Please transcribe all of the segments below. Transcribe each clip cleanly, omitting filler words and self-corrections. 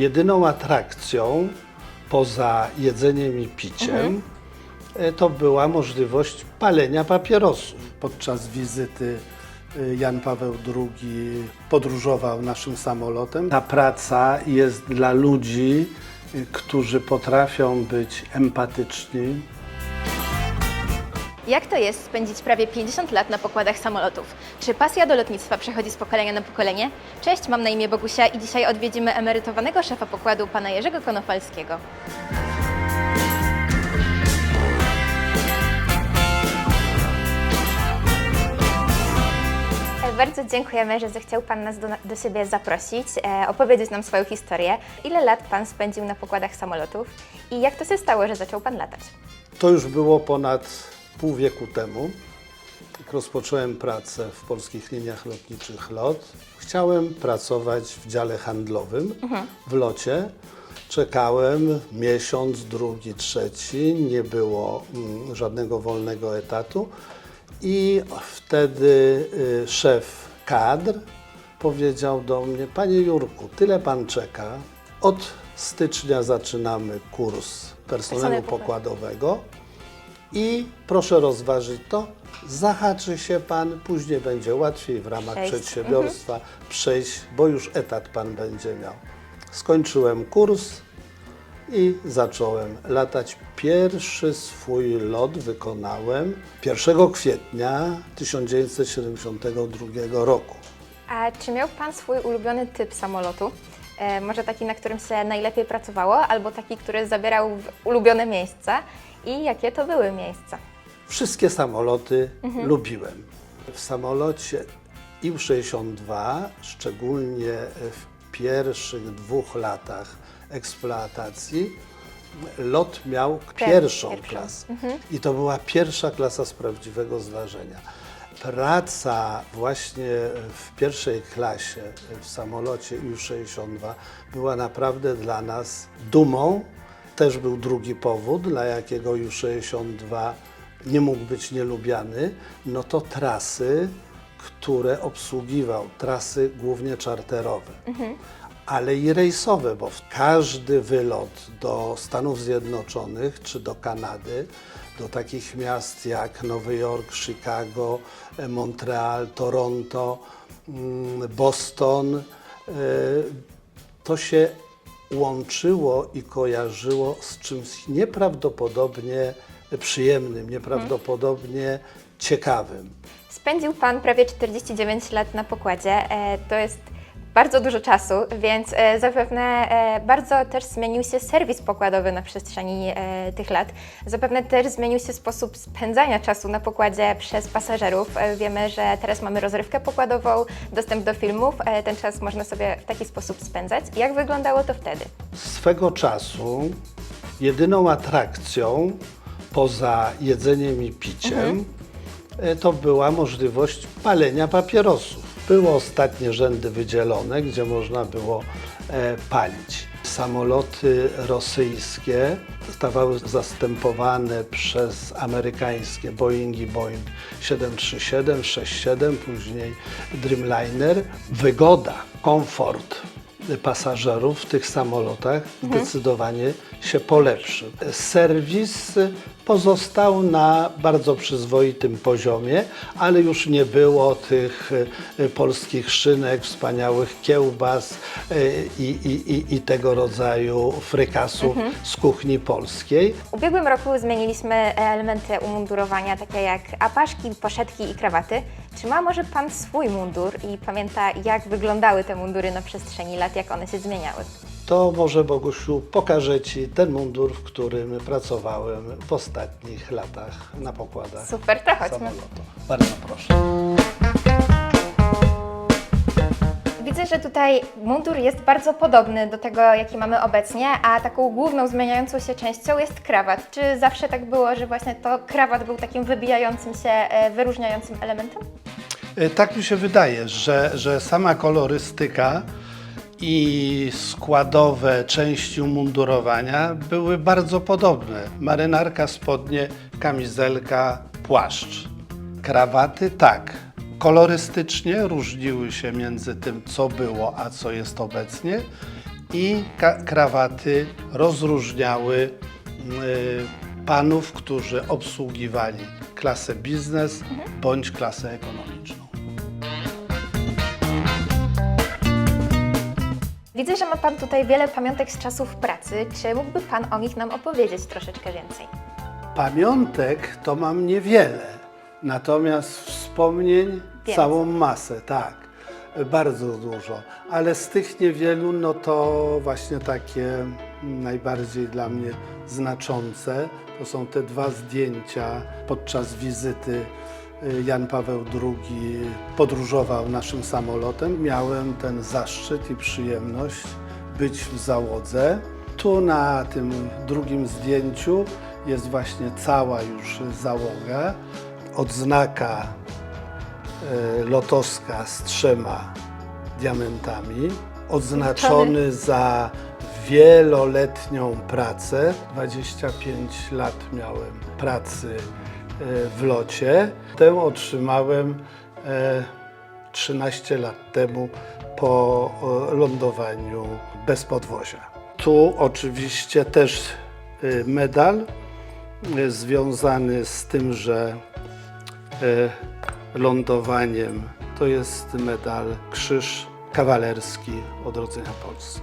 Jedyną atrakcją poza jedzeniem i piciem to była możliwość palenia papierosów. Podczas wizyty Jan Paweł II podróżował naszym samolotem. Ta praca jest dla ludzi, którzy potrafią być empatyczni. Jak to jest spędzić prawie 50 lat na pokładach samolotów? Czy pasja do lotnictwa przechodzi z pokolenia na pokolenie? Cześć, mam na imię Bogusia i dzisiaj odwiedzimy emerytowanego szefa pokładu, pana Jerzego Konopalskiego. Bardzo dziękujemy, że zechciał Pan nas do siebie zaprosić, opowiedzieć nam swoją historię. Ile lat Pan spędził na pokładach samolotów i jak to się stało, że zaczął Pan latać? To już było ponad pół wieku temu, jak rozpocząłem pracę w Polskich Liniach Lotniczych LOT. Chciałem pracować w dziale handlowym, w locie. Czekałem miesiąc, drugi, trzeci, nie było żadnego wolnego etatu. I wtedy szef kadr powiedział do mnie: Panie Jurku, tyle Pan czeka, od stycznia zaczynamy kurs personelu pokładowego i proszę rozważyć to, zahaczy się Pan, później będzie łatwiej w ramach przedsiębiorstwa przejść, bo już etat Pan będzie miał. Skończyłem kurs i zacząłem latać. Pierwszy swój lot wykonałem 1 kwietnia 1972 roku. A czy miał Pan swój ulubiony typ samolotu? Może taki, na którym się najlepiej pracowało, albo taki, który zabierał ulubione miejsca? I jakie to były miejsca? Wszystkie samoloty lubiłem. W samolocie IL-62, szczególnie w pierwszych 2 latach eksploatacji, lot miał pierwszą klasę. I to była pierwsza klasa z prawdziwego zdarzenia. Praca właśnie w pierwszej klasie w samolocie IL-62 była naprawdę dla nas dumą. Też był drugi powód, dla jakiego IL-62 nie mógł być nielubiany, no to trasy, które obsługiwał, trasy głównie czarterowe. Ale i rejsowe, bo każdy wylot do Stanów Zjednoczonych czy do Kanady, do takich miast jak Nowy Jork, Chicago, Montreal, Toronto, Boston, to się łączyło i kojarzyło z czymś nieprawdopodobnie przyjemnym, nieprawdopodobnie ciekawym. Spędził Pan prawie 49 lat na pokładzie. To jest bardzo dużo czasu, więc zapewne bardzo też zmienił się serwis pokładowy na przestrzeni tych lat. Zapewne też zmienił się sposób spędzania czasu na pokładzie przez pasażerów. Wiemy, że teraz mamy rozrywkę pokładową, dostęp do filmów. Ten czas można sobie w taki sposób spędzać. Jak wyglądało to wtedy? Swego czasu jedyną atrakcją poza jedzeniem i piciem to była możliwość palenia papierosów. Były ostatnie rzędy wydzielone, gdzie można było palić. Samoloty rosyjskie zostawały zastępowane przez amerykańskie Boeingi Boeing 737, 67, później Dreamliner. Wygoda, komfort pasażerów w tych samolotach zdecydowanie się polepszył. Serwis pozostał na bardzo przyzwoitym poziomie, ale już nie było tych polskich szynek, wspaniałych kiełbas i tego rodzaju frykasów z kuchni polskiej. W ubiegłym roku zmieniliśmy elementy umundurowania, takie jak apaszki, poszetki i krawaty. Czy ma może Pan swój mundur i pamięta, jak wyglądały te mundury na przestrzeni lat, jak one się zmieniały? To może, Bogusiu, pokażę Ci ten mundur, w którym pracowałem w ostatnich latach na pokładach. Super, to chodźmy. Samolotu. Bardzo proszę. Widzę, że tutaj mundur jest bardzo podobny do tego, jaki mamy obecnie, a taką główną zmieniającą się częścią jest krawat. Czy zawsze tak było, że właśnie to krawat był takim wybijającym się, wyróżniającym elementem? Tak mi się wydaje, że sama kolorystyka i składowe części umundurowania były bardzo podobne. Marynarka, spodnie, kamizelka, płaszcz. Krawaty tak. Kolorystycznie różniły się między tym, co było, a co jest obecnie. i krawaty rozróżniały panów, którzy obsługiwali klasę biznes bądź klasę ekonomiczną. Widzę, że ma Pan tutaj wiele pamiątek z czasów pracy. Czy mógłby Pan o nich nam opowiedzieć troszeczkę więcej? Pamiątek to mam niewiele, natomiast wspomnień całą masę, tak, bardzo dużo. Ale z tych niewielu, no to właśnie takie najbardziej dla mnie znaczące, to są te dwa zdjęcia podczas wizyty. Jan Paweł II podróżował naszym samolotem. Miałem ten zaszczyt i przyjemność być w załodze. Tu na tym drugim zdjęciu jest właśnie cała już załoga. Odznaka lotowska z 3 diamentami. Odznaczony za wieloletnią pracę. 25 lat miałem pracy w locie. Tę otrzymałem 13 lat temu po lądowaniu bez podwozia. Tu oczywiście też medal związany z tymże lądowaniem. To jest medal Krzyż Kawalerski Odrodzenia Polski.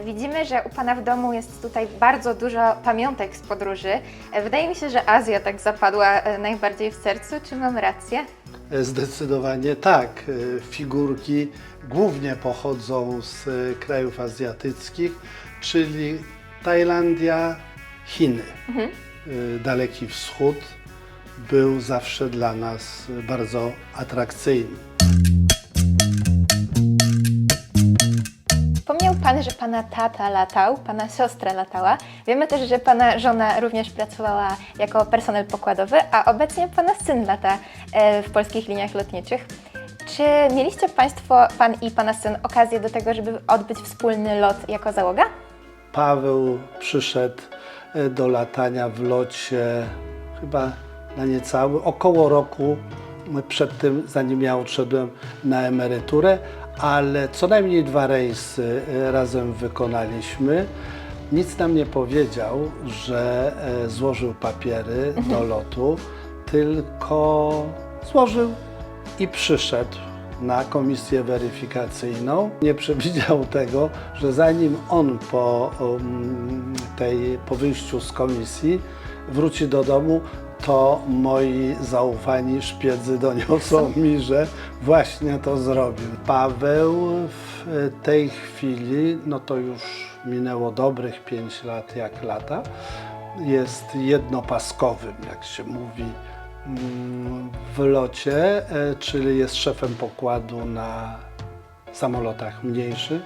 Widzimy, że u Pana w domu jest tutaj bardzo dużo pamiątek z podróży. Wydaje mi się, że Azja tak zapadła najbardziej w sercu. Czy mam rację? Zdecydowanie tak. Figurki głównie pochodzą z krajów azjatyckich, czyli Tajlandia, Chiny. Daleki Wschód był zawsze dla nas bardzo atrakcyjny. Wspomniał Pan, że Pana tata latał, Pana siostra latała. Wiemy też, że Pana żona również pracowała jako personel pokładowy, a obecnie Pana syn lata w polskich liniach lotniczych. Czy mieliście Państwo, Pan i Pana syn, okazję do tego, żeby odbyć wspólny lot jako załoga? Paweł przyszedł do latania w locie chyba na niecały, około roku przed tym, zanim ja odszedłem na emeryturę, ale co najmniej 2 rejsy razem wykonaliśmy. Nic nam nie powiedział, że złożył papiery do lotu, tylko złożył i przyszedł na komisję weryfikacyjną. Nie przewidział tego, że zanim on po wyjściu z komisji wróci do domu, to moi zaufani szpiedzy doniosą mi, że właśnie to zrobił. Paweł w tej chwili, no to już minęło dobrych 5 lat jak lata, jest jednopaskowym, jak się mówi, w locie, czyli jest szefem pokładu na samolotach mniejszych.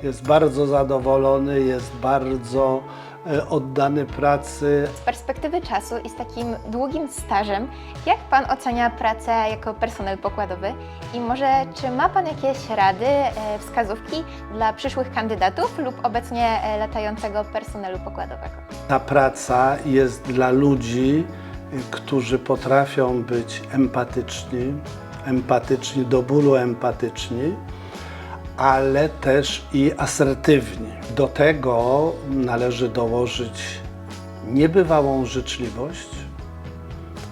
Jest bardzo zadowolony, jest bardzo oddany pracy. Z perspektywy czasu i z takim długim stażem, jak Pan ocenia pracę jako personel pokładowy i może czy ma Pan jakieś rady, wskazówki dla przyszłych kandydatów lub obecnie latającego personelu pokładowego? Ta praca jest dla ludzi, którzy potrafią być empatyczni, do bólu empatyczni, ale też i asertywni. Do tego należy dołożyć niebywałą życzliwość,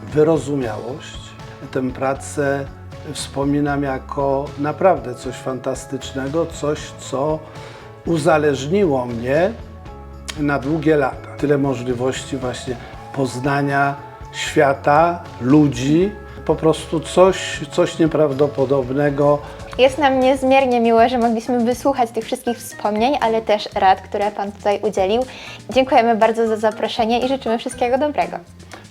wyrozumiałość. Tę pracę wspominam jako naprawdę coś fantastycznego, coś, co uzależniło mnie na długie lata. Tyle możliwości właśnie poznania świata, ludzi, po prostu coś nieprawdopodobnego. Jest nam niezmiernie miło, że mogliśmy wysłuchać tych wszystkich wspomnień, ale też rad, które Pan tutaj udzielił. Dziękujemy bardzo za zaproszenie i życzymy wszystkiego dobrego.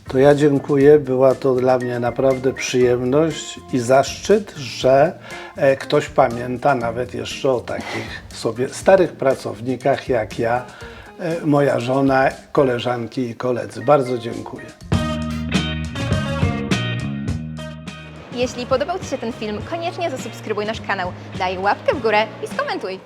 To ja dziękuję, była to dla mnie naprawdę przyjemność i zaszczyt, że ktoś pamięta nawet jeszcze o takich sobie starych pracownikach jak ja, moja żona, koleżanki i koledzy. Bardzo dziękuję. Jeśli podobał Ci się ten film, koniecznie zasubskrybuj nasz kanał, daj łapkę w górę i skomentuj.